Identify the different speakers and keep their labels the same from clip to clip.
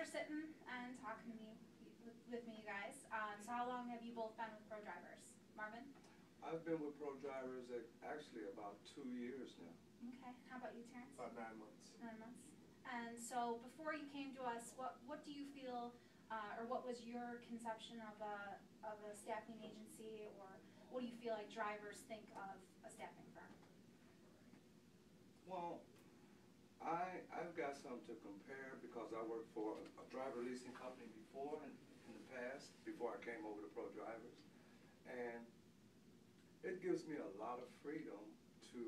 Speaker 1: for sitting and talking to me with me, you guys. So how long have you both been with ProDrivers? Marvin?
Speaker 2: I've been with ProDrivers actually about 2 years now.
Speaker 1: Okay. How about you, Terrence?
Speaker 3: About 9 months.
Speaker 1: 9 months. And so before you came to us, what do you feel, or what was your conception of a staffing agency, or what do you feel like drivers think of a staffing firm?
Speaker 2: Well, I've got something to compare because I worked for a driver leasing company before in the past, before I came over to ProDrivers. And it gives me a lot of freedom to,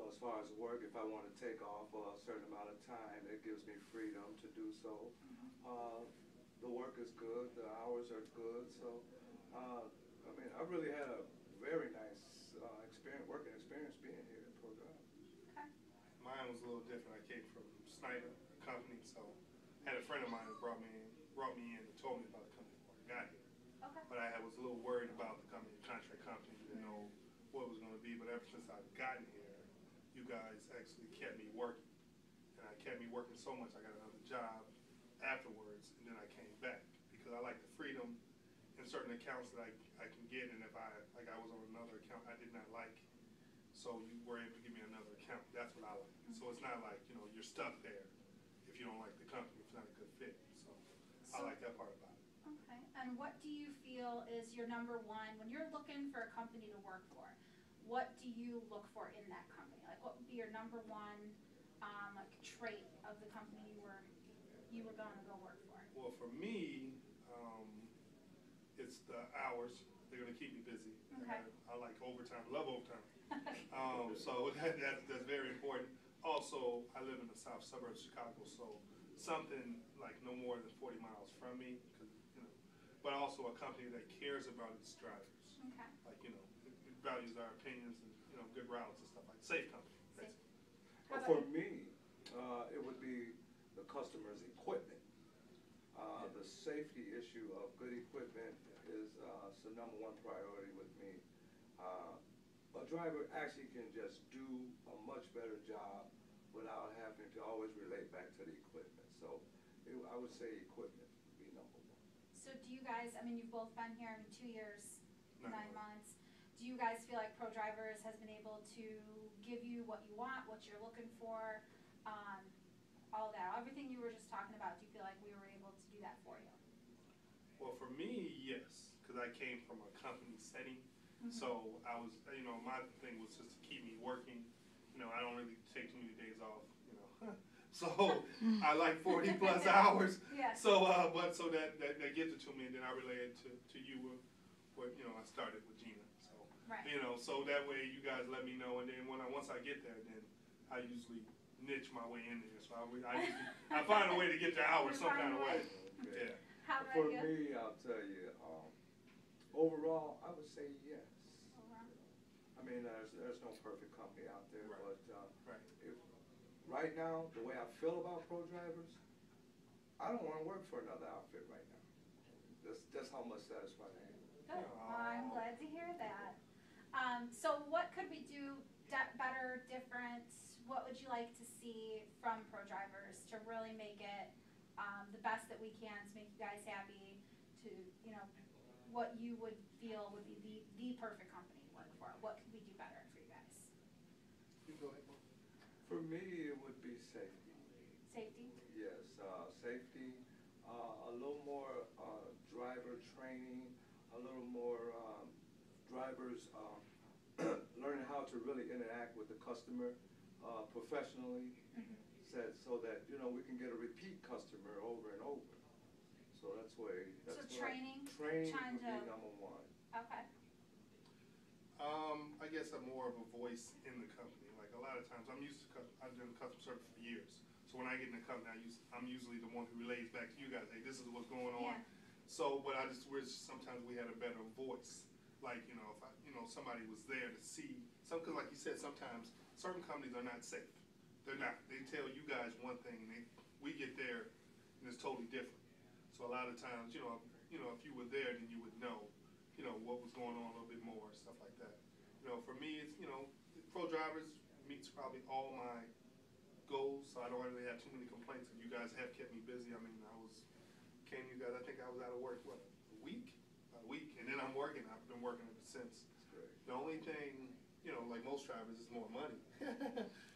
Speaker 2: as far as work, if I want to take off a certain amount of time, it gives me freedom to do so. The work is good, the hours are good, so I mean, I really had a very nice working experience being here at ProDrivers.
Speaker 1: Okay.
Speaker 3: Mine was a little different. I came from Snyder, a company, so I had a friend of mine who brought me in and told me about the company before I got here.
Speaker 1: Okay.
Speaker 3: But I was a little worried about the company, the contract company, didn't know what it was going to be. But ever since I've gotten here, you guys actually kept me working. And I kept me working so much, I got another job afterwards, and then I came back because I like the freedom in certain accounts that I can get. And if I was on another account I did not like, so you were able to give me another account. That's what I like. So it's not like, you're stuck there if you don't like the company, if it's not a good fit. So I like that part about it.
Speaker 1: Okay. And what do you feel is your number one, when you're looking for a company to work for, what do you look for in that company? Like, what would be your number one trait of the company you were going to go work for?
Speaker 3: Well, for me, it's the hours. They're going to keep me busy.
Speaker 1: Okay.
Speaker 3: I like overtime, love overtime. So that's very important. Also, I live in the south suburbs of Chicago, so something like no more than 40 miles from me, but also a company that cares about its drivers.
Speaker 1: Okay.
Speaker 3: Like, it values our opinions and, good routes and stuff like that. Safe company.
Speaker 1: Safe.
Speaker 2: Well, for me, it would be the customer's equipment. The safety issue of good equipment is the number one priority with me. A driver actually can just do a much better job without having to always relate back to the equipment. So I would say equipment would be number one.
Speaker 1: So do you guys, I mean, you've both been here, 2 years, 9
Speaker 3: 9
Speaker 1: months. Do you guys feel like ProDrivers has been able to give you what you want, what you're looking for, all that, everything you were just talking about? Do you feel like we were able to do that for you?
Speaker 3: Well, for me, yes, because I came from a company setting. So I was, my thing was just to keep me working. I don't really take too many days off, So I like 40 plus hours.
Speaker 1: Yes.
Speaker 3: So, so that gives it to me, and then I relay it to you what I started with Gina. So,
Speaker 1: right.
Speaker 3: So that way you guys let me know, and then once I get there, then I usually niche my way in there. So I find a way to get the hours some kind of way.
Speaker 2: Okay.
Speaker 3: Yeah.
Speaker 1: How about
Speaker 2: For
Speaker 1: you?
Speaker 2: me, I'll tell you, overall, I would say yes. I mean, there's no perfect company out there,
Speaker 3: Right.
Speaker 2: but
Speaker 3: Right.
Speaker 2: right now, the way I feel about ProDrivers, I don't want to work for another outfit right now. That's how much satisfied I am.
Speaker 1: Good. Well, I'm glad to hear that. So what could we do better, different? What would you like to see from ProDrivers to really make it the best that we can to make you guys happy, to, what you would feel would be the perfect company to work for? What could we do better for you guys?
Speaker 3: You go ahead.
Speaker 2: For me, it would be safety.
Speaker 1: Safety?
Speaker 2: Yes, safety, a little more driver training, a little more drivers learning how to really interact with the customer professionally, so that we can get a repeat customer over and over. So that's
Speaker 1: training
Speaker 2: would be number one.
Speaker 1: Okay.
Speaker 3: I guess I'm more of a voice in the company. Like a lot of times, I've done customer service for years. So when I get in the company, I'm usually the one who relays back to you guys, hey, this is what's going on.
Speaker 1: Yeah.
Speaker 3: So, but I just wish sometimes we had a better voice. Like, if somebody was there to see, because like you said, sometimes certain companies are not safe. They're not. They tell you guys one thing, and we get there, and it's totally different. So a lot of times, if you were there, then you would know, what was going on a little bit more, stuff like that. For me, it's, ProDrivers meets probably all my goes, so I don't really have too many complaints, and you guys have kept me busy. I mean, came to you guys, I think I was out of work, what, a week? A week, and then I'm working, I've been working ever since.
Speaker 2: That's great.
Speaker 3: The only thing, you know, like most drivers, is more money.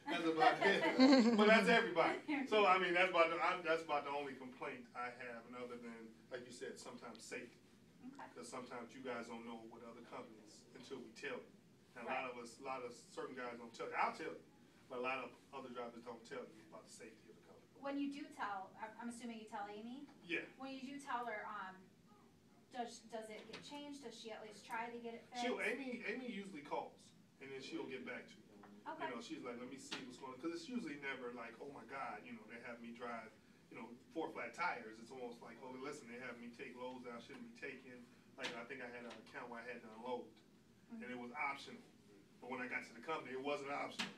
Speaker 3: That's about it. But that's everybody. So, I mean, that's about the only complaint I have, and other than, like you said, sometimes safety.
Speaker 1: Okay.
Speaker 3: Because sometimes you guys don't know what other companies until we tell you. And
Speaker 1: Right.
Speaker 3: a lot of certain guys don't tell you. I'll tell you, but a lot of other drivers don't tell you about the safety of the company.
Speaker 1: When you do tell, I'm assuming you tell Amy?
Speaker 3: Yeah.
Speaker 1: When you do tell her, does it get changed? Does she at least try to get it fixed?
Speaker 3: Amy usually calls, and then she'll get back to you.
Speaker 1: Okay.
Speaker 3: You know, she's like, let me see what's going on. Because it's usually never like, oh my God, you know, they have me drive, you know, 4 flat tires. It's almost like, oh, listen, they have me take loads that I shouldn't be taking. Like, I think I had an account where I had to unload, and it was optional. But when I got to the company, it wasn't optional.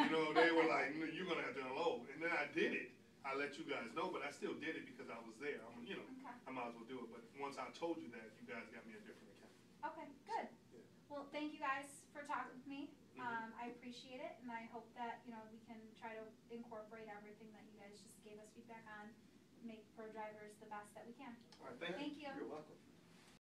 Speaker 3: You know, they were like, no, you're going to have to unload. And then I did it. I let you guys know, but I still did it because I was there. You know,
Speaker 1: Okay.
Speaker 3: I might as well do it. But once I told you that, you guys got me a different account.
Speaker 1: Okay, good.
Speaker 3: Yeah.
Speaker 1: Well, thank you guys for talking with me.
Speaker 3: Mhm.
Speaker 1: I appreciate it, and I hope that, you know, we can try to incorporate everything that you guys just gave us feedback on, make ProDrivers the best that we can.
Speaker 3: All right, thank you.
Speaker 1: Thank you.
Speaker 2: You're welcome.